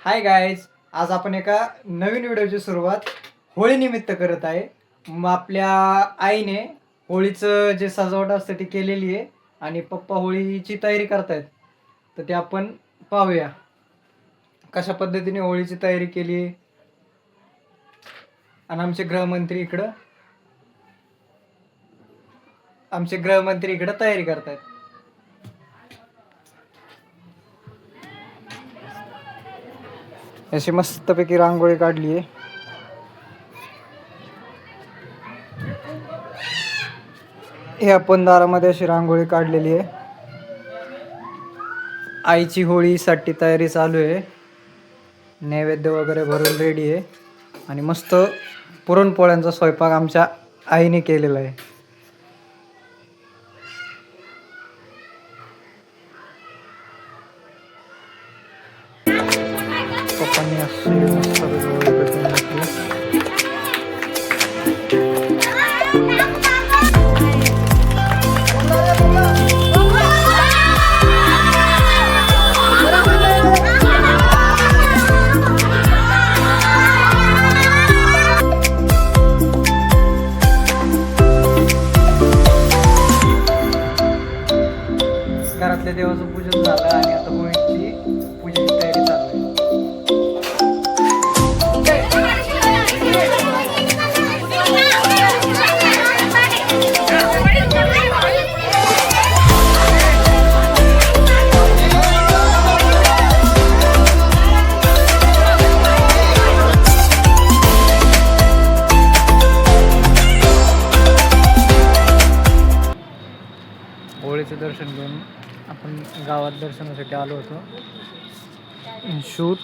Hi guys, आज आपण एका नवीन व्हिडिओची सुरुवात होळीनिमित्त करत आहे. मग आपल्या आईने होळीचं जे सजावट असते ती केलेली आहे आणि पप्पा होळीची तयारी करतायत. तर ते आपण पाहूया कशा पद्धतीने होळीची तयारी केली आहे. आणि आमचे गृहमंत्री इकडं तयारी करतायत. अशी मस्तपैकी रांगोळी काढली आहे. हे आपण दारामध्ये अशी रांगोळी काढलेली आहे. आईची होळीसाठी तयारी चालू आहे. नैवेद्य वगैरे भरून रेडी आहे आणि मस्त पुरणपोळ्यांचा स्वयंपाक आमच्या आईने केलेला आहे. पप्पांनी अशी मस्त होळी पेटवून घातली. घरातल्या देवाचं पूजन झालं आणि आता होळीची पूजेची तयारी चालू आहे. होळीचं दर्शन घेऊन आपण गावात दर्शनासाठी आलो होतो. शूट